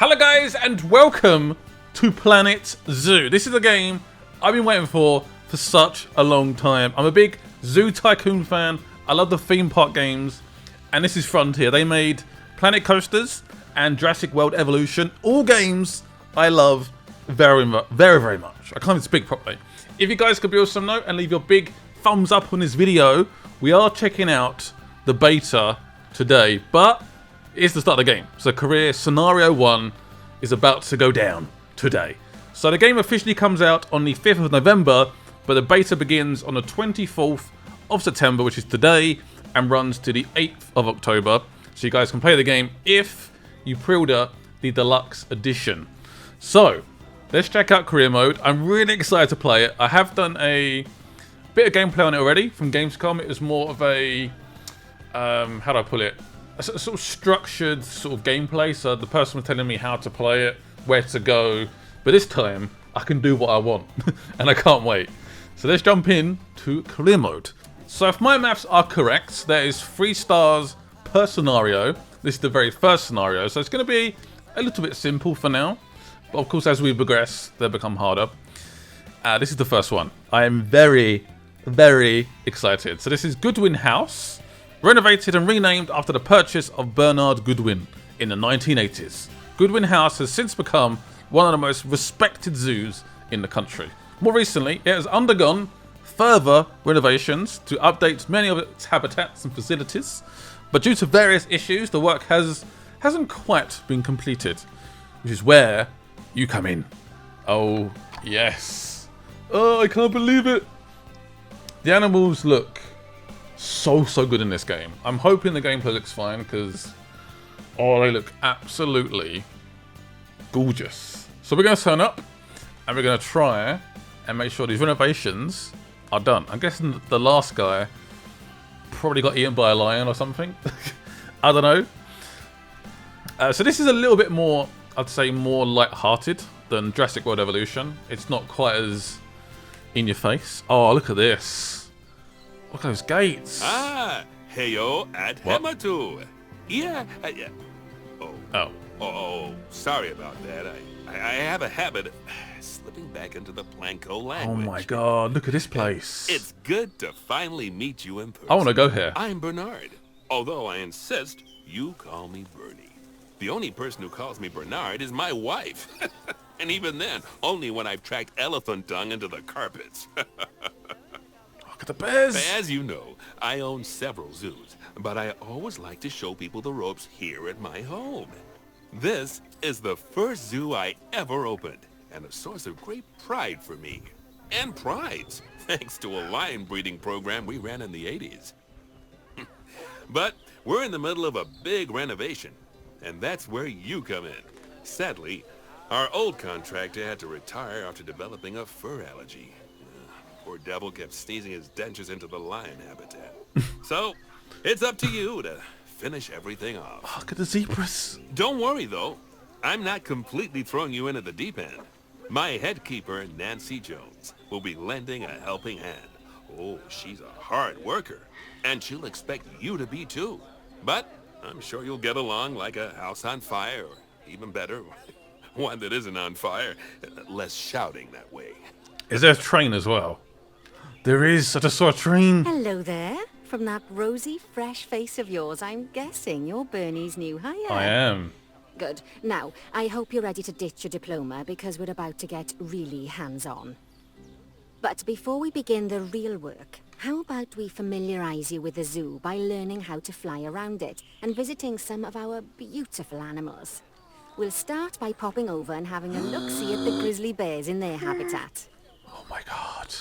Hello guys and welcome to Planet Zoo. This is a game I've been waiting for such a long time. I'm a big Zoo Tycoon fan. I love the theme park games, and this is Frontier. They made Planet Coasters and Jurassic World Evolution. All games I love very much. I can't even speak properly. If you guys could be awesome note and leave your big thumbs up on this video. We are checking out the beta today, but it's the start of the game. So career scenario 1 is about to go down today. So the game officially comes out on the 5th of November, but the beta begins on the 24th of September, which is today, and runs to the 8th of October. So you guys can play the game if you pre-order the deluxe edition. So let's check out career mode. I'm really excited to play it. I have done a bit of gameplay on it already from Gamescom. It was more of a, how do I put it? A sort of structured sort of gameplay. So the person was telling me how to play it, where to go. But this time, I can do what I want. And I can't wait. So let's jump in to career mode. So if my maths are correct, there is 3 stars per scenario. This is the very first scenario. So it's going to be a little bit simple for now. But of course, as we progress, they become harder. This is the first one. I am very excited. So this is Goodwin House, renovated and renamed after the purchase of Bernard Goodwin in the 1980s. Goodwin House has since become one of the most respected zoos in the country. More recently, it has undergone further renovations to update many of its habitats and facilities, but due to various issues, the work hasn't quite been completed, which is where you come in. Oh, yes. Oh, I can't believe it. The animals look so good in this game. I'm hoping the gameplay looks fine because, oh, they look absolutely gorgeous. So we're going to turn up and we're going to try and make sure these renovations are done. I'm guessing the last guy probably got eaten by a lion or something. I don't know. So this is a little bit more, I'd say, more light-hearted than Jurassic World Evolution. It's not quite as in your face. Oh, look at this. Look at those gates. Ah, heyo at Hematu. Yeah, yeah. Oh, sorry about that. I have a habit of slipping back into the Planko language. Oh my god, look at this place. It's good to finally meet you in person. I want to go here. I'm Bernard, although I insist you call me Bernie. The only person who calls me Bernard is my wife. And even then, only when I've tracked elephant dung into the carpets. Look at the bears. As you know, I own several zoos, but I always like to show people the ropes here at my home. This is the first zoo I ever opened, and a source of great pride for me. And prides, thanks to a lion breeding program we ran in the 80s. But we're in the middle of a big renovation, and that's where you come in. Sadly, our old contractor had to retire after developing a fur allergy. Poor devil kept sneezing his dentures into the lion habitat. So, it's up to you to finish everything off. Look at the zebras. Don't worry, though. I'm not completely throwing you in at the deep end. My head keeper, Nancy Jones, will be lending a helping hand. Oh, she's a hard worker, and she'll expect you to be too. But I'm sure you'll get along like a house on fire, or even better, one that isn't on fire. Less shouting that way. Is there a train as well? There is. I just saw a train. Hello there. From that rosy, fresh face of yours, I'm guessing you're Bernie's new hire. I am. Good. Now, I hope you're ready to ditch your diploma because we're about to get really hands-on. But before we begin the real work, how about we familiarize you with the zoo by learning how to fly around it and visiting some of our beautiful animals? We'll start by popping over and having a look-see at the grizzly bears in their habitat. Oh my god.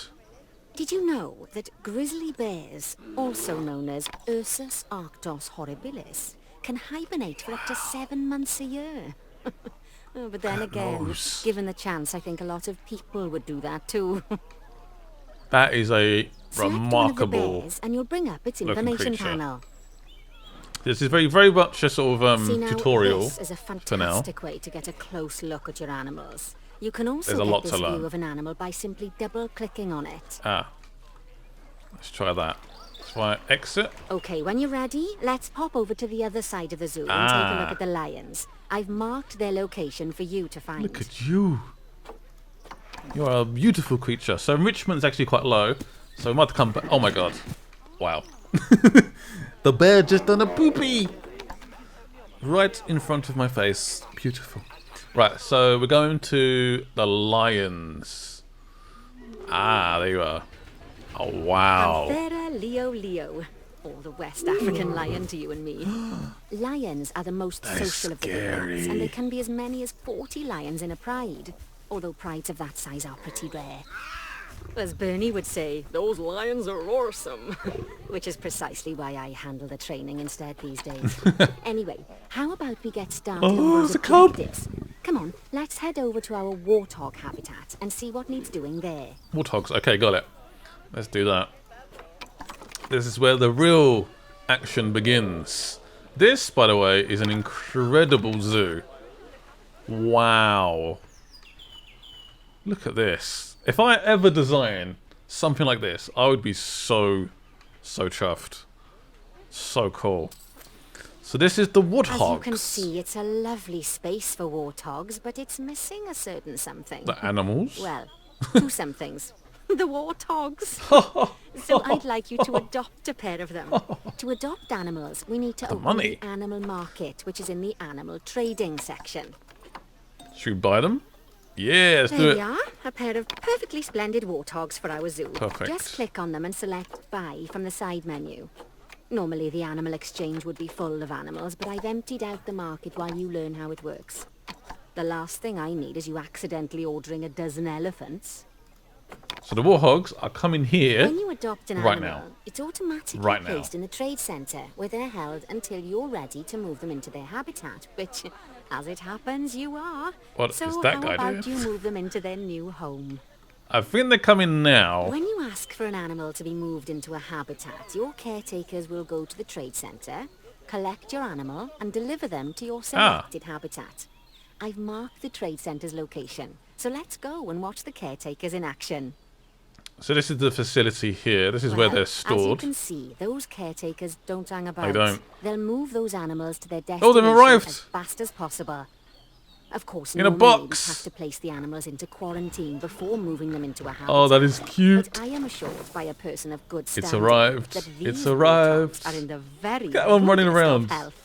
Did you know that grizzly bears, also known as Ursus arctos horribilis, can hibernate for up to 7 months a year? Oh, but then again, given the chance, I think a lot of people would do that too. That is a Select remarkable one of the bears and you'll bring up its information creature. panel. This is very much a sort of See, now, tutorial this is a for now. fantastic way to get a close look at your animals. You can also There's a lot get to this learn. view of an animal by simply double-clicking on it. Let's try that. So I exit. Okay, when you're ready, let's pop over to the other side of the zoo and take a look at the lions. I've marked their location for you to find. Look at you. You're a beautiful creature. So enrichment is actually quite low. So we might have to come back. Oh my god. Wow. The bear just done a poopy. Right in front of my face. Beautiful. Right, so we're going to the lions. Ah, there you are. Oh, wow. Panthera leo. Or the West African lion to you and me. Lions are the most social of the animals, and there can be as many as 40 lions in a pride. Although prides of that size are pretty rare. As Bernie would say, those lions are awesome. Which is precisely why I handle the training instead these days. Anyway, how about we get started on those objectives? Come on, let's head over to our warthog habitat and see what needs doing there. Warthogs, okay, got it. Let's do that. This is where the real action begins. This, by the way, is an incredible zoo. Wow. Look at this. If I ever design something like this, I would be so chuffed. So cool. So this is the warthogs. As you can see, it's a lovely space for warthogs, but it's missing a certain something. The animals? Well, two somethings. The warthogs. So I'd like you to adopt a pair of them. To adopt animals, we need to open the animal market, which is in the animal trading section. Should we buy them? Yeah, let's do it. There we are, a pair of perfectly splendid warthogs for our zoo. Perfect. Just click on them and select Buy from the side menu. Normally the animal exchange would be full of animals, but I've emptied out the market while you learn how it works. The last thing I need is you accidentally ordering a dozen elephants. So the warthogs are coming here. When you adopt an animal, it's automatically placed in the trade centre, where they're held until you're ready to move them into their habitat, which, as it happens, you are. What so is that how guy about doing? you move them into their new home? I think they're coming now. When you ask for an animal to be moved into a habitat, your caretakers will go to the trade centre, collect your animal, and deliver them to your selected habitat. I've marked the trade centre's location, so let's go and watch the caretakers in action. So this is the facility here. This is where they're stored. As you can see, those caretakers don't hang about. They don't. They'll move those animals to their destination they've arrived. as fast as possible. Of course, in a normally box. we have to place the animals into quarantine before moving them into a habitat. Oh, that is cute. But I am assured by a person of good standing It's arrived. that these It's arrived. warthogs are in the very Get one running goodest of around. health.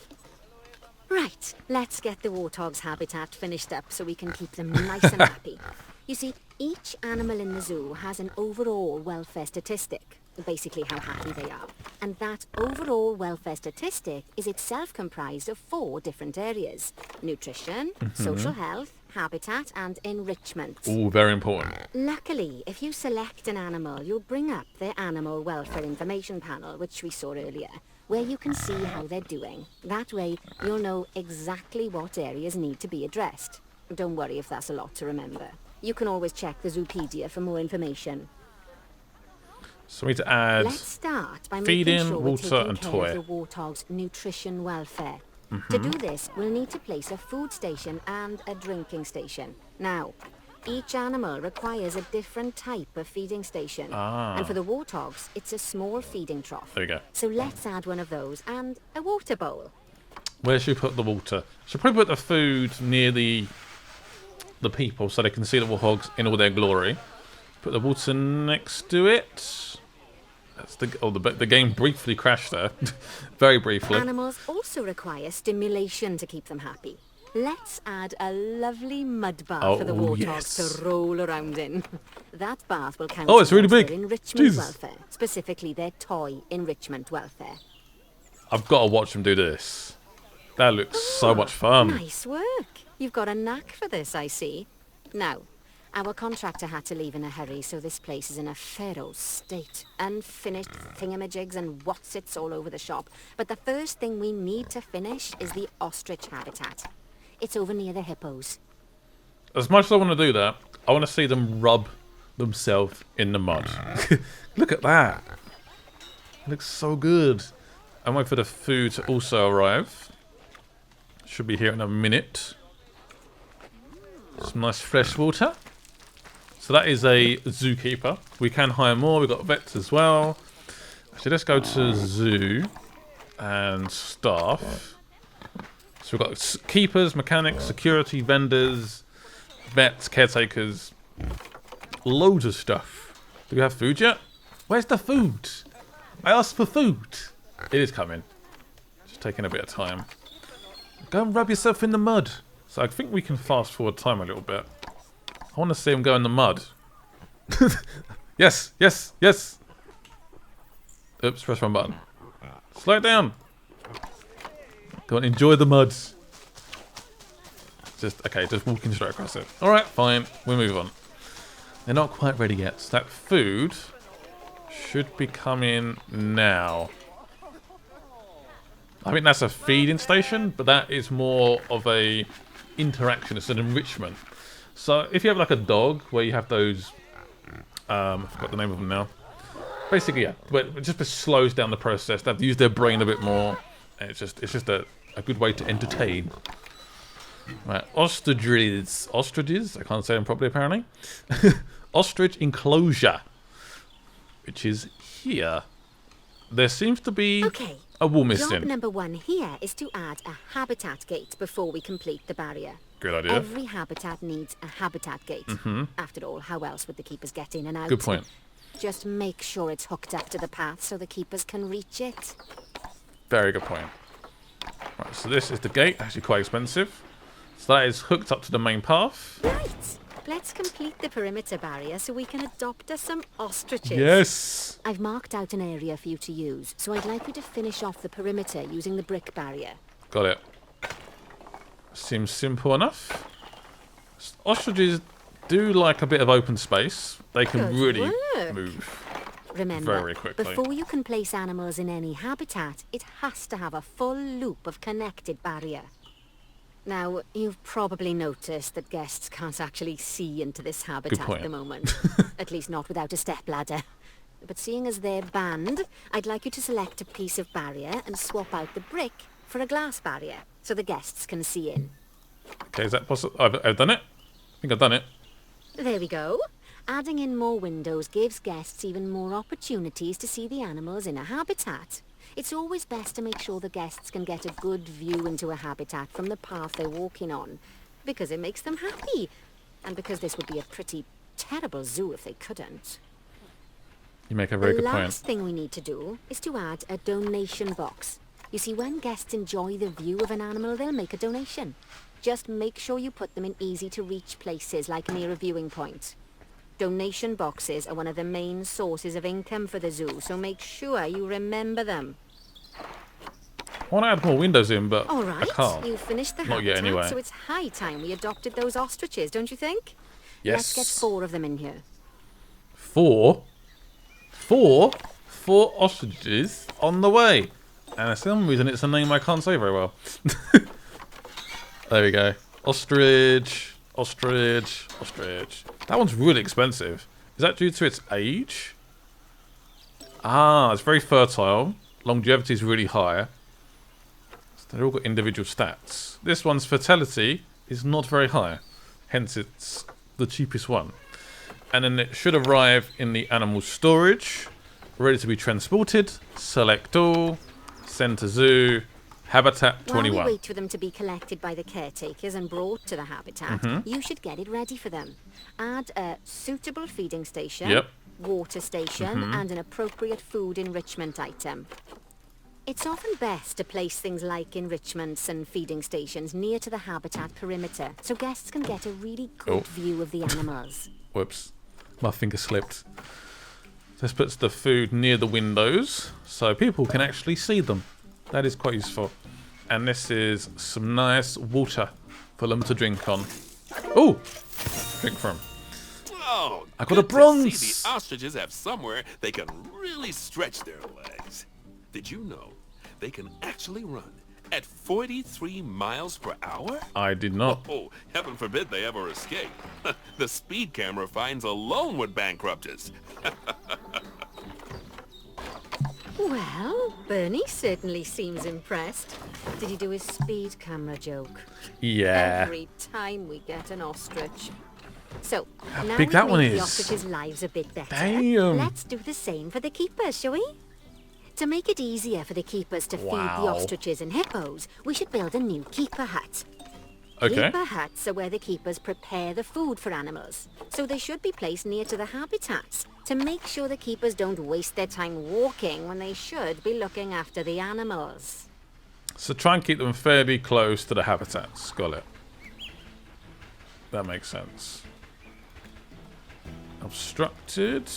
Right, let's get the warthog's habitat finished up so we can keep them nice and happy. You see, each animal in the zoo has an overall welfare statistic, basically how happy they are. And that overall welfare statistic is itself comprised of 4 different areas: nutrition, social health, habitat, and enrichment. Oh, very important. Luckily, if you select an animal, you'll bring up their animal welfare information panel, which we saw earlier, where you can see how they're doing. That way, you'll know exactly what areas need to be addressed. Don't worry if that's a lot to remember. You can always check the Zoopedia for more information. So we need to add Let's start by feeding, making sure we're water, taking and care toy. of the warthog's nutrition welfare. To do this, we'll need to place a food station and a drinking station. Now, each animal requires a different type of feeding station. And for the warthogs, it's a small feeding trough. There we go. So let's add one of those and a water bowl. Where should we put the water? Should probably put the food near the people so they can see the warthogs in all their glory. Put the water next to it. That's the game briefly crashed there. Very briefly. Animals also require stimulation to keep them happy. Let's add a lovely mud bath for the warthogs to roll around in. That bath will count it's really towards big. their enrichment Jesus. welfare, specifically their toy enrichment welfare. I've got to watch them do this. That looks so much fun. Nice work. You've got a knack for this, I see. Now, our contractor had to leave in a hurry, so this place is in a feral state. Unfinished thingamajigs and whatsits all over the shop. But the first thing we need to finish is the ostrich habitat. It's over near the hippos. As much as I want to do that, I want to see them rub themselves in the mud. Look at that. It looks so good. I'm waiting for the food to also arrive. Should be here in a minute. Some nice fresh water. So that is a zookeeper. We can hire more. We've got vets as well. Actually, let's go to zoo and staff. So we've got keepers, mechanics, security, vendors, vets, caretakers, loads of stuff. Do we have food yet? Where's the food? I asked for food. It is coming. Just taking a bit of time. Go and rub yourself in the mud. So I think we can fast forward time a little bit. I want to see him go in the mud. Yes, yes, yes. Oops, press one button. Slow it down. Go on, enjoy the mud. Just walking straight across it. Alright, fine. We'll move on. They're not quite ready yet. So that food should be coming now. I think that's a feeding station, but that is more of a interaction. It's an enrichment. So if you have like a dog where you have those, I forgot the name of them now. Basically, yeah, but it just slows down the process. They have to use their brain a bit more. And it's just a good way to entertain. Right, ostriches. Ostriches? I can't say them properly apparently. Ostrich enclosure, which is here. There seems to be a wall missing. Job number 1 here is to add a habitat gate before we complete the barrier. Good idea. Every habitat needs a habitat gate. After all, how else would the keepers get in and out? Good point. Just make sure it's hooked up to the path so the keepers can reach it. Very good point. Right, so this is the gate. Actually quite expensive. So that is hooked up to the main path. Right. Let's complete the perimeter barrier so we can adopt us some ostriches. Yes. I've marked out an area for you to use, so I'd like you to finish off the perimeter using the brick barrier. Got it. Seems simple enough. Ostriches do like a bit of open space. They can really move Remember, very quickly. before you can place animals in any habitat, it has to have a full loop of connected barrier. Now, you've probably noticed that guests can't actually see into this habitat at the moment. At least not without a stepladder. But seeing as they're banned, I'd like you to select a piece of barrier and swap out the brick for a glass barrier, so the guests can see in. Okay, is that possible? I've done it? I think I've done it. There we go. Adding in more windows gives guests even more opportunities to see the animals in a habitat. It's always best to make sure the guests can get a good view into a habitat from the path they're walking on, because it makes them happy, and because this would be a pretty terrible zoo if they couldn't. You make a very good point. The last thing we need to do is to add a donation box. You see, when guests enjoy the view of an animal, they'll make a donation. Just make sure you put them in easy-to-reach places, like near a viewing point. Donation boxes are one of the main sources of income for the zoo, so make sure you remember them. I want to add more windows in, but All right, I can't. you've finished the Not habitat, yet, anyway. so it's high time we adopted those ostriches, don't you think? Yes. Let's get 4 of them in here. 4? 4 ostriches on the way. And for some reason it's a name I can't say very well. There we go. Ostrich, ostrich, ostrich. That one's really expensive. Is that due to its age? Ah, it's very fertile. Longevity is really high. So they've all got individual stats. This one's fertility is not very high. Hence it's the cheapest one. And then it should arrive in the animal storage, ready to be transported. Select all, send to zoo, habitat 21. While we wait for them to be collected by the caretakers and brought to the habitat, you should get it ready for them. Add a suitable feeding station, water station, and an appropriate food enrichment item. It's often best to place things like enrichments and feeding stations near to the habitat perimeter, so guests can get a really good view of the animals. Whoops, my finger slipped. This puts the food near the windows, so people can actually see them. That is quite useful. And this is some nice water for them to drink on. Oh, drink from. Oh, I got a good to bronze. see the ostriches have somewhere they can really stretch their legs. Did you know they can actually run at 43 miles per hour? I did not. Oh, heaven forbid they ever escape. The speed camera fines alone would bankrupt us. Well, Bernie certainly seems impressed. Did he do his speed camera joke? Yeah. Every time we get an ostrich. So, now big we've that one made the is. ostriches' lives a bit better. Damn. Let's do the same for the keepers, shall we? To make it easier for the keepers to feed the ostriches and hippos, we should build a new keeper hut. Okay. Keeper huts are where the keepers prepare the food for animals, so they should be placed near to the habitats to make sure the keepers don't waste their time walking when they should be looking after the animals. So try and keep them fairly close to the habitats. Got it. That makes sense. Obstructed.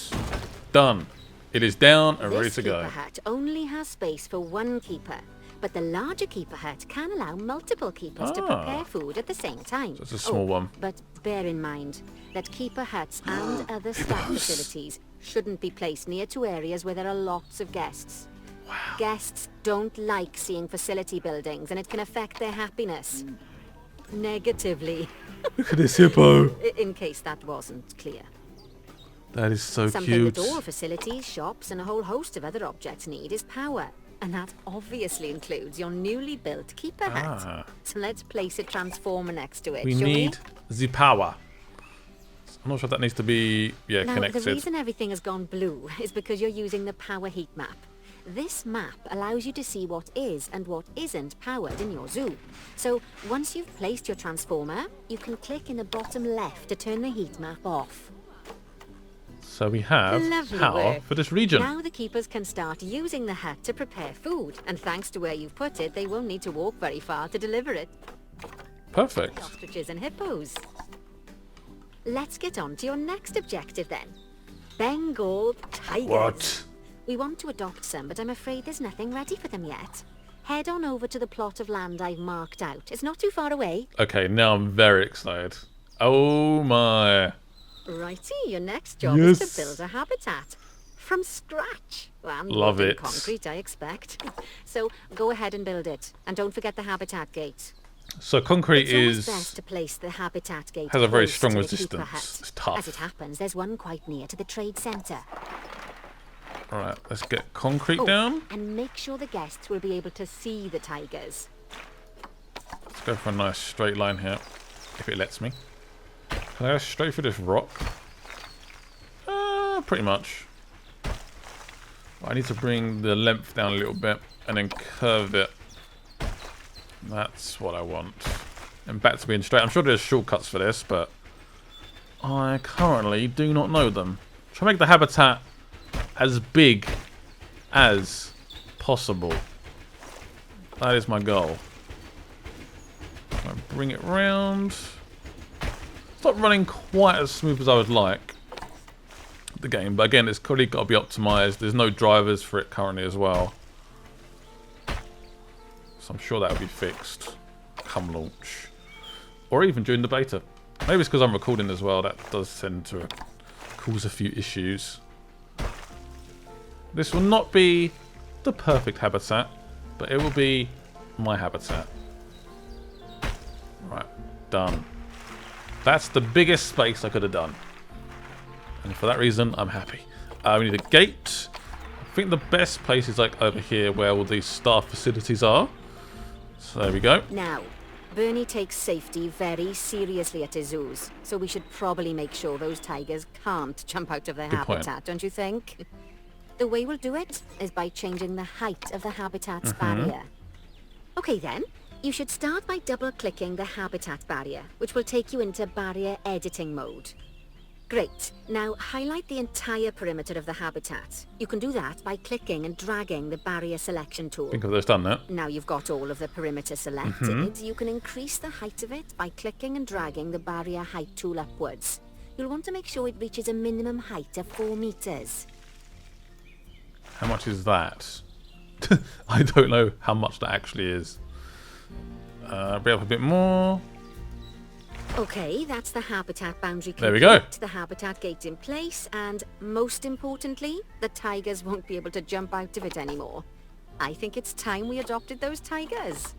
Done. It is down and ready to go. This keeper hut only has space for one keeper, but the larger keeper hut can allow multiple keepers to prepare food at the same time. So it's a small one. But bear in mind that keeper huts and other staff facilities shouldn't be placed near to areas where there are lots of guests. Wow. Guests don't like seeing facility buildings, and it can affect their happiness. Negatively. Look at this hippo. In case that wasn't clear. That is so Something cute. that all facilities, shops, and a whole host of other objects need is power. And that obviously includes your newly built keeper hut. So let's place a transformer next to it, We shall need the power. I'm not sure if that needs to be Now, connected. the reason everything has gone blue is because you're using the power heat map. This map allows you to see what is and what isn't powered in your zoo. So once you've placed your transformer, you can click in the bottom left to turn the heat map off. So we have Lovely power work. for this region. Now the keepers can start using the hut to prepare food, and thanks to where you've put it, they won't need to walk very far to deliver it. Perfect. Ostriches and hippos. Let's get on to your next objective then. Bengal tigers. What? We want to adopt some, but I'm afraid there's nothing ready for them yet. Head on over to the plot of land I've marked out. It's not too far away. Okay, now I'm very excited. Oh my. Righty, your next job is Yes. to build a habitat. From scratch. Well, Love more than it. concrete, I expect. So go ahead and build it. And don't forget the habitat gate. So concrete It's always is best to place the habitat gate has a very close strong to the keeper resistance. hut. It's tough. As it happens, there's one quite near to the trade centre. Alright, let's get concrete down. And make sure the guests will be able to see the tigers. Let's go for a nice straight line here, if it lets me. Can I go straight through this rock? Pretty much. I need to bring the length down a little bit and then curve it. That's what I want. And back to being straight. I'm sure there's shortcuts for this, but I currently do not know them. Try to make the habitat as big as possible. That is my goal. I'll bring it round. It's not running quite as smooth as I would like, the game, but again, it's probably got to be optimized. There's no drivers for it currently as well, so I'm sure that will be fixed come launch, or even during the beta. Maybe it's because I'm recording as well. That does tend to cause a few issues. This will not be the perfect habitat, but it will be my habitat. Right, done. That's the biggest space I could have done. And for that reason, I'm happy. We need a gate. I think the best place is like over here where all these staff facilities are. So there we go. Now, Bernie takes safety very seriously at his zoos, so we should probably make sure those tigers can't jump out of their Good point. habitat, don't you think? The way we'll do it is by changing the height of the habitat's barrier. Okay then, you should start by double-clicking the habitat barrier, which will take you into barrier editing mode. Great. Now highlight the entire perimeter of the habitat. You can do that by clicking and dragging the barrier selection tool. I think I've just done that. Now you've got all of the perimeter selected, you can increase the height of it by clicking and dragging the barrier height tool upwards. You'll want to make sure it reaches a minimum height of 4 meters. How much is that? I don't know how much that actually is. Bring up a bit more. Okay, that's the habitat boundary complete. There we go. The habitat gate in place, and most importantly, the tigers won't be able to jump out of it anymore. I think it's time we adopted those tigers.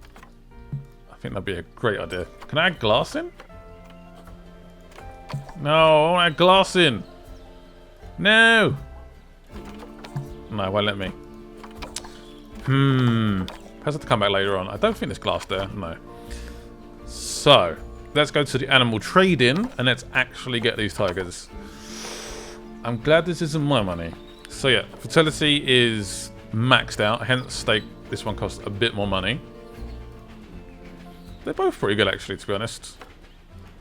I think that'd be a great idea. Can I add glass in? No, I want to add glass in. No. No, it won't let me. Has to come back later on. I don't think there's glass there. No. So, let's go to the animal trade-in and let's actually get these tigers. I'm glad this isn't my money. So yeah, fertility is maxed out, hence this one costs a bit more money. They're both pretty good, actually, to be honest.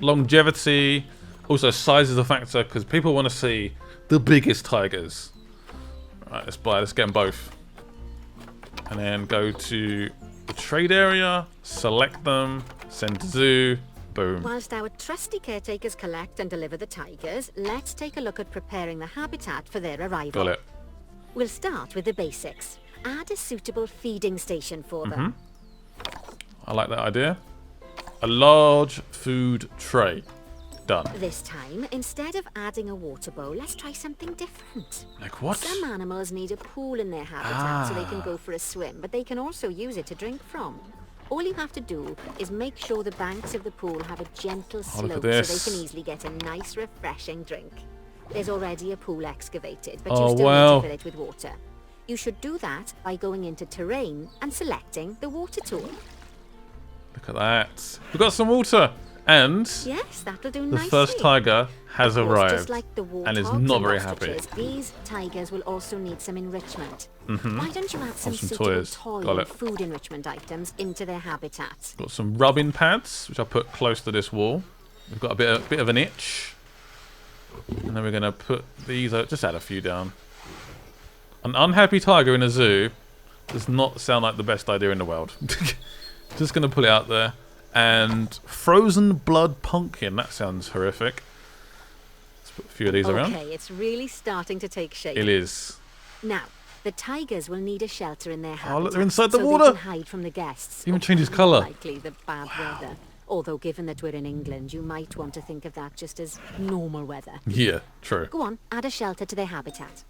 Longevity, also size is a factor, because people want to see the biggest tigers. Right, let's get them both. And then go to the trade area, select them, send to zoo, boom. Whilst our trusty caretakers collect and deliver the tigers, let's take a look at preparing the habitat for their arrival. Got it. We'll start with the basics. Add a suitable feeding station for them. I like that idea. A large food tray. Done. This time, instead of adding a water bowl, let's try something different. Like what? Some animals need a pool in their habitat so they can go for a swim, but they can also use it to drink from. All you have to do is make sure the banks of the pool have a gentle slope so they can easily get a nice, refreshing drink. There's already a pool excavated, but you still need to fill it with water. You should do that by going into terrain and selecting the water tool. Look at that. We've got some water. And yes, that'll do the nicely. first tiger has arrived just like the and is not very ostriches, happy. These tigers will also need some enrichment. Mm-hmm. Why don't you add some suitable toys. toy Got and it. food enrichment items into their habitat? Got some rubbing pads, which I put close to this wall. We've got a bit of an itch. And then we're going to put these, just add a few down. An unhappy tiger in a zoo does not sound like the best idea in the world. Just going to put it out there. And frozen blood pumpkin, that sounds horrific. Let's put a few of these around. Okay, it's really starting to take shape. It is. Now, the tigers will need a shelter in their habitat. Oh, look, they're inside the so water. They can hide from the guests. Even changes colour. Likely the bad weather. Although, given that we're in England, you might want to think of that just as normal weather. Yeah, true. Go on, add a shelter to their habitat.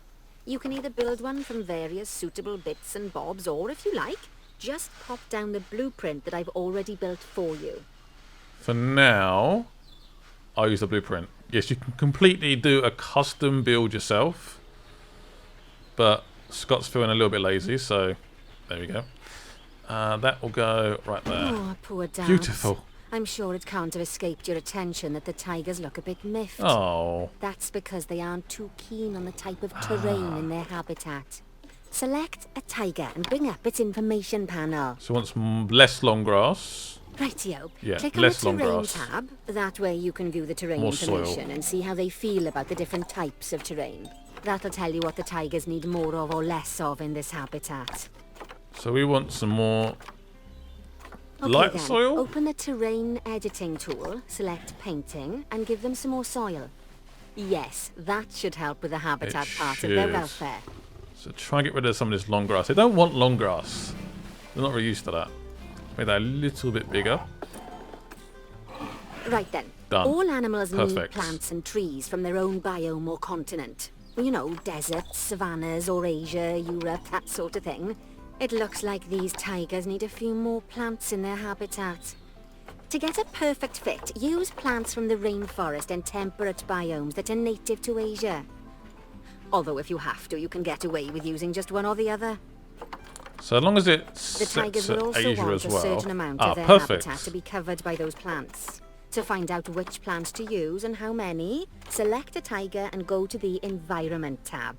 You can either build one from various suitable bits and bobs, or if you like, just pop down the blueprint that I've already built for you. For now, I'll use the blueprint. Yes, you can completely do a custom build yourself. But Scott's feeling a little bit lazy, so there we go. That will go right there. Oh, poor Dad. Beautiful. I'm sure it can't have escaped your attention that the tigers look a bit miffed. Oh. That's because they aren't too keen on the type of terrain in their habitat. Select a tiger and bring up its information panel. So wants less long grass. Rightio. Yeah, Click on less the long terrain grass. tab. That way you can view the terrain More soil. information and see how they feel about the different types of terrain. That'll tell you what the tigers need more of or less of in this habitat. So we want some more Okay, light then, soil. open the terrain editing tool, select painting, and give them some more soil. Yes, that should help with the habitat part of their should. welfare. So try and get rid of some of this long grass. They don't want long grass. They're not really used to that. Make that a little bit bigger. Right then. Done. All animals need Perfect. plants and trees from their own biome or continent. You know, deserts, savannas, or Asia, Europe, that sort of thing. It looks like these tigers need a few more plants in their habitat. To get a perfect fit, use plants from the rainforest and temperate biomes that are native to Asia. Although if you have to, you can get away with using just one or the other. So as long as it The sets tigers will at also Asia want as a well. certain amount of their Perfect. habitat to be covered by those plants. To find out which plants to use and how many, select a tiger and go to the Environment tab.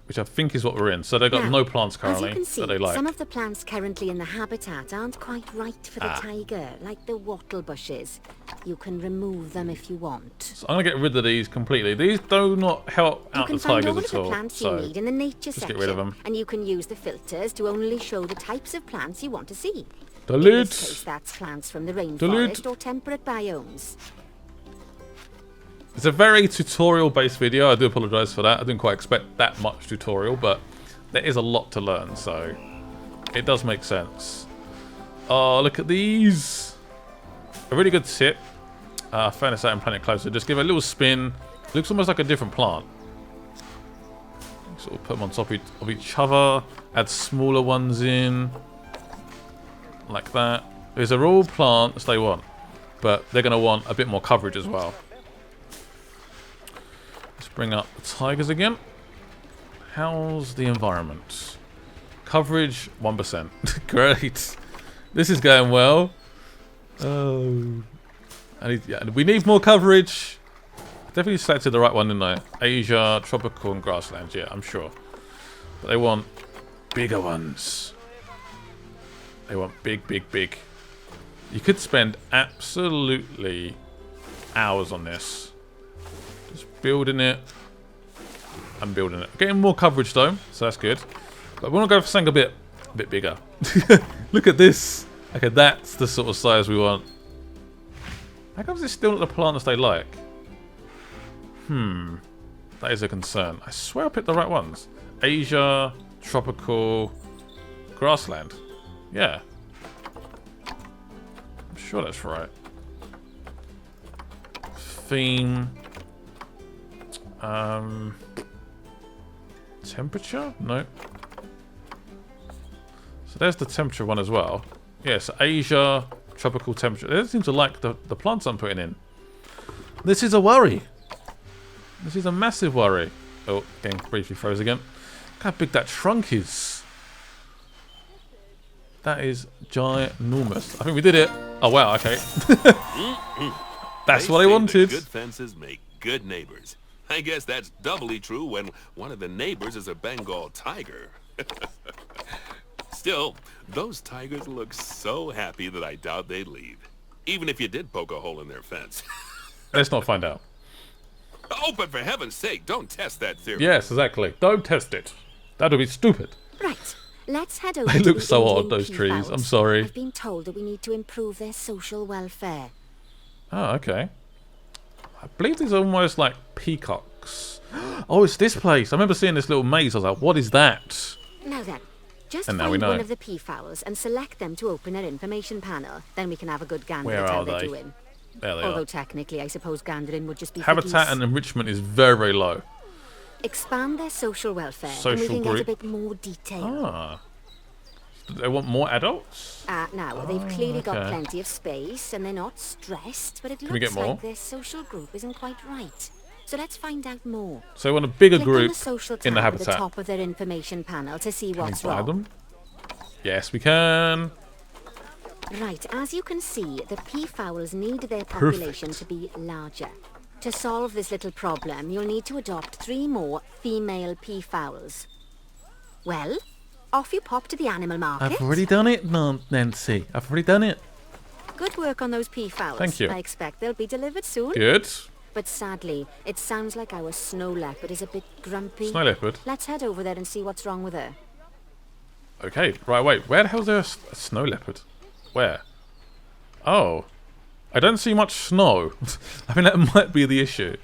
Which I think is what we're in. So they've got Now, no plants as currently you can see, that they like. some of the plants currently in the habitat aren't quite right for the tiger, like the wattle bushes. You can remove them if you want. So I'm going to get rid of these completely. These do not help You out can the find tigers all of at the all. plants So you need in the nature just section, get rid of them. and you can use the filters to only show the types of plants you want to see. In delete. this case, that's plants from the rainforest Delete. or temperate biomes. It's a very tutorial-based video. I do apologise for that. I didn't quite expect that much tutorial, but there is a lot to learn, so it does make sense. Oh, look at these. A really good tip. I found this out in Planet Closer. Just give it a little spin. It looks almost like a different plant. Sort of put them on top of each other. Add smaller ones in. Like that. These are all plants they want, but they're going to want a bit more coverage as well. Let's bring up the tigers again. How's the environment? Coverage 1%. Great. This is going well. Oh, we need more coverage. Definitely selected the right one, didn't I? Asia, tropical, and grasslands. Yeah, I'm sure. But they want bigger ones. They want big, big, big. You could spend absolutely hours on this. Just building it and building it. Getting more coverage though, so that's good. But we want to go for something a bit bigger. Look at this. Okay, that's the sort of size we want. How come it's still not the plants they like? That is a concern. I swear I picked the right ones. Asia, tropical, grassland. Yeah. I'm sure that's right. Theme. Temperature? No. So there's the temperature one as well. Yes, Asia, tropical temperature. They don't seem to like the plants I'm putting in. This is a worry. This is a massive worry. Oh, getting briefly froze again. Look how big that trunk is. That is ginormous. I think we did it. Oh, wow, okay. That's what I wanted. Good fences make good neighbors. I guess that's doubly true when one of the neighbors is a Bengal tiger. Still, those tigers look so happy that I doubt they'd leave. Even if you did poke a hole in their fence. Let's not find out. Oh, but for heaven's sake, don't test that theory. Yes, exactly. Don't test it. That would be stupid. Right. Let's head over They to look the so Indian odd, those trees. peafowls. I'm sorry. I've been told that we need to improve their social welfare. Oh, okay. I believe these are almost like peacocks. Oh, it's this place. I remember seeing this little maze. I was like, what is that? Now then, just And now we find know. one of the peafowls and select them to open their information panel. Then we can have a good gander Where at how are they're they? doing. There they Although are. technically, I suppose gandering would just be for Habitat geese. and enrichment is very, very low. Expand their social welfare, and Social we can group. get a bit more detail. Ah. Do they want more adults? Now, they've clearly got okay. plenty of space, and they're not stressed, but it we looks get more? like their social group isn't quite right. So let's find out more. So they want a bigger Click on group the social in the tab at the habitat. top of their information panel to see Can we what's buy wrong. them? Yes, we can. Right, as you can see, the peafowls need their population to be larger. To solve this little problem, you'll need to adopt 3 more female peafowls. Well, off you pop to the animal market. I've already done it, Nancy. I've already done it. Good work on those peafowls. Thank you. I expect they'll be delivered soon. Good. But sadly, it sounds like our snow leopard is a bit grumpy. Snow leopard. Let's head over there and see what's wrong with her. Okay, right, wait. Where the hell is there a snow leopard? Where? Oh. I don't see much snow. I think that might be the issue.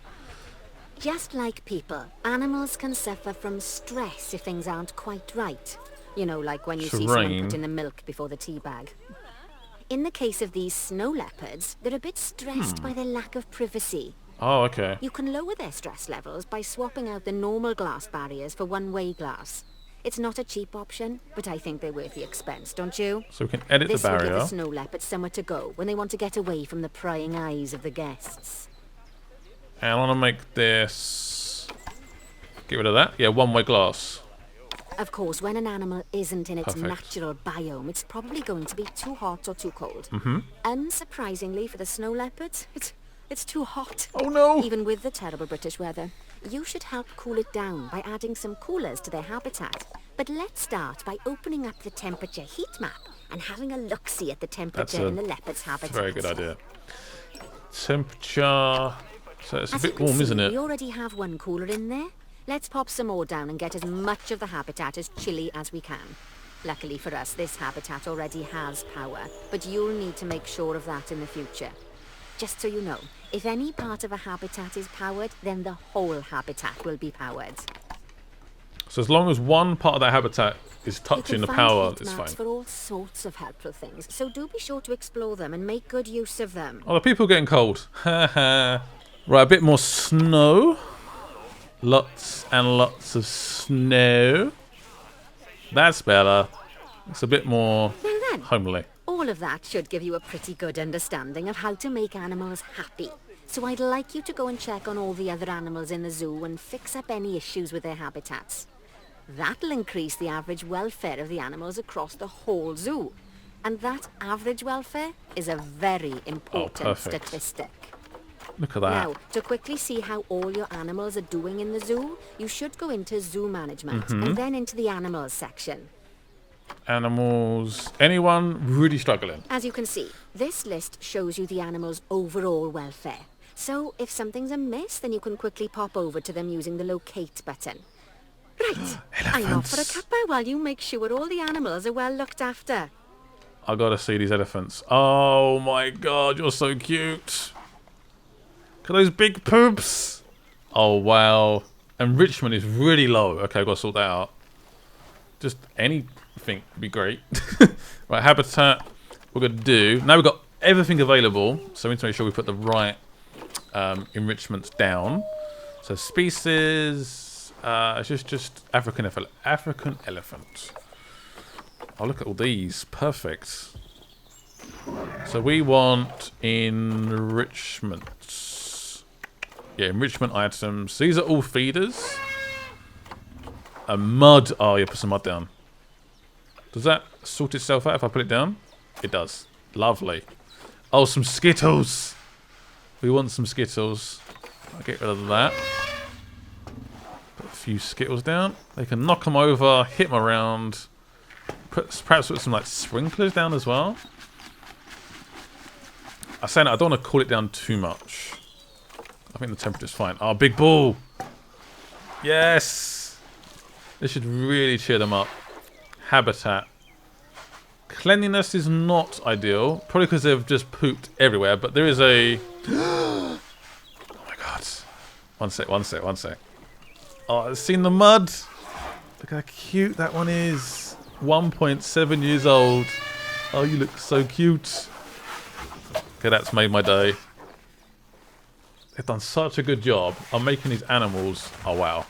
Just like people, animals can suffer from stress if things aren't quite right. You know, like when you see someone Terrain. put in the milk before the tea bag. In the case of these snow leopards, they're a bit stressed by their lack of privacy. Oh, okay. You can lower their stress levels by swapping out the normal glass barriers for one-way glass. It's not a cheap option, but I think they're worth the expense, don't you? So we can edit This the will give barrier. the snow leopards somewhere to go when they want to get away from the prying eyes of the guests. And I want to make this... Get rid of that. Yeah, one-way glass. Of course, when an animal isn't in its Perfect. natural biome, it's probably going to be too hot or too cold. Mm-hmm. Unsurprisingly for the snow leopards, it's too hot. Oh, no! Even with the terrible British weather. You should help cool it down by adding some coolers to their habitat. But let's start by opening up the temperature heat map and having a look-see at the temperature in the leopard's habitat. Very good idea. Temperature... So it's a As you bit can warm, see, isn't it? we already have one cooler in there. Let's pop some more down and get as much of the habitat as chilly as we can. Luckily for us, this habitat already has power, but you'll need to make sure of that in the future. Just so you know, if any part of a habitat is powered, then the whole habitat will be powered. So as long as one part of that habitat is You touching can the find power, heat it's maps fine. for all sorts of helpful things, so do be sure to explore them and make good use of them. Oh, the people are getting cold. Haha. Right, a bit more snow. Lots and lots of snow. That's better. It's a bit more Now then, homely. all of that should give you a pretty good understanding of how to make animals happy. So I'd like you to go and check on all the other animals in the zoo and fix up any issues with their habitats. That'll increase the average welfare of the animals across the whole zoo. And that average welfare is a very important perfect. statistic. Look at that. Now, to quickly see how all your animals are doing in the zoo, you should go into zoo management and then into the animals section. Animals. Anyone really struggling? As you can see, this list shows you the animals' overall welfare. So, if something's amiss, then you can quickly pop over to them using the locate button. Right, I'm off for a cuppa while you make sure all the animals are well looked after. I gotta see these elephants. Oh my god, you're so cute. Look at those big poops. Oh wow. Enrichment is really low. Okay, I've got to sort that out. Just anything would be great. Right, habitat. We're gonna do. Now we've got everything available, so we need to make sure we put the right enrichments down. So species. It's just African elephant. Oh, look at all these. Perfect. So we want enrichments. Yeah, enrichment items. These are all feeders. A mud. Oh, yeah, put some mud down. Does that sort itself out if I put it down? It does. Lovely. Oh, some Skittles. We want some Skittles. I'll get rid of that. Put a few Skittles down. They can knock them over, hit them around. Perhaps put some like sprinklers down as well. I'm saying I don't want to cool it down too much. I think the temperature's fine. Oh, big ball! Yes! This should really cheer them up. Habitat. Cleanliness is not ideal. Probably because they've just pooped everywhere, but there is a... Oh my god. One sec. Oh, I've seen the mud! Look how cute that one is. 1.7 years old. Oh, you look so cute. Okay, that's made my day. They've done such a good job on making these animals. Oh, wow.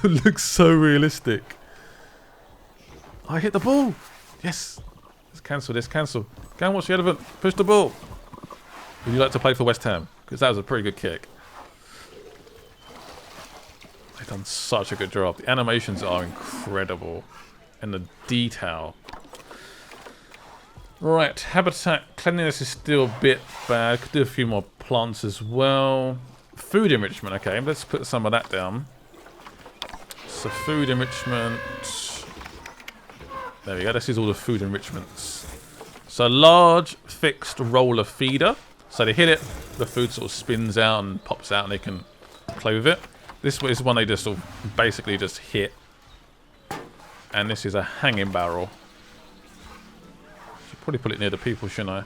It looks so realistic. I hit the ball. Yes. Let's cancel this. Cancel. Go and watch the elephant. Push the ball. Would you like to play for West Ham? Because that was a pretty good kick. They've done such a good job. The animations are incredible. And the detail. Right, habitat cleanliness is still a bit bad. Could do a few more plants as well. Food enrichment, okay, let's put some of that down. So food enrichment. There we go, this is all the food enrichments. So large fixed roller feeder. So they hit it, the food sort of spins out and pops out and they can play with it. This is one they just sort of basically just hit. And this is a hanging barrel. Should probably put it near the people, shouldn't I?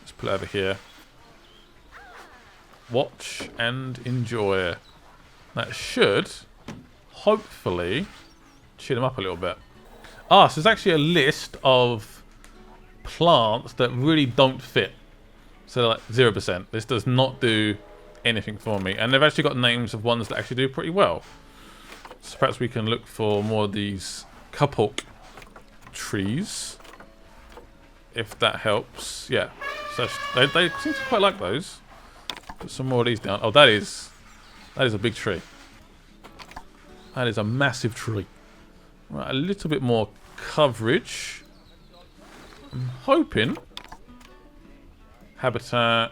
Let's put it over here. Watch and enjoy. That should, hopefully, cheer them up a little bit. Ah, so there's actually a list of plants that really don't fit. So like 0%. This does not do anything for me. And they've actually got names of ones that actually do pretty well. So perhaps we can look for more of these kapok trees, if that helps. Yeah, so they seem to quite like those. Put some more of these down. Oh, that is a big tree. That is a massive tree. Right, a little bit more coverage. I'm hoping. Habitat.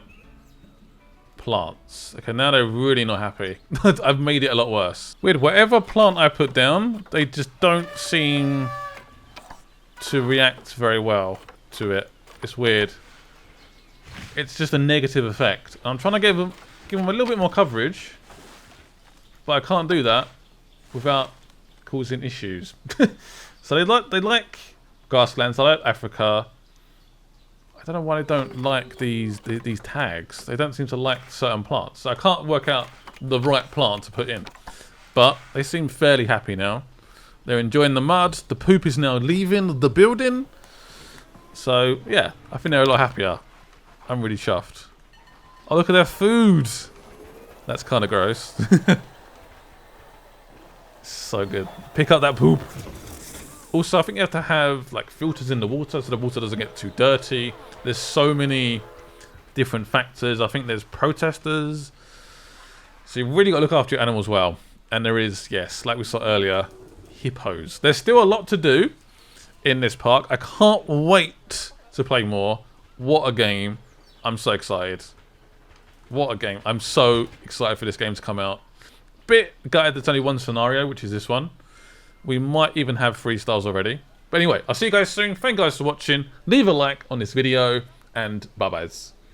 Plants. Okay, now they're really not happy. I've made it a lot worse. Weird, whatever plant I put down, they just don't seem to react very well to it. It's weird. It's just a negative effect. I'm trying to give them a little bit more coverage, but I can't do that without causing issues. So they like grasslands. They like Africa. I don't know why they don't like these tags. They don't seem to like certain plants. So I can't work out the right plant to put in. But they seem fairly happy now. They're enjoying the mud. The poop is now leaving the building. So, yeah, I think they're a lot happier. I'm really chuffed. Oh, look at their food. That's kind of gross. So good. Pick up that poop. Also, I think you have to have like filters in the water so the water doesn't get too dirty. There's so many different factors. I think there's protesters. So you've really got to look after your animals well. And there is, yes, like we saw earlier, hippos. There's still a lot to do in this park. I can't wait to play more. What a game. I'm so excited. What a game. I'm so excited for this game to come out. Bit gutted there's only one scenario, which is this one. We might even have 3 stars already. But anyway, I'll see you guys soon. Thank you guys for watching. Leave a like on this video, and bye-byes.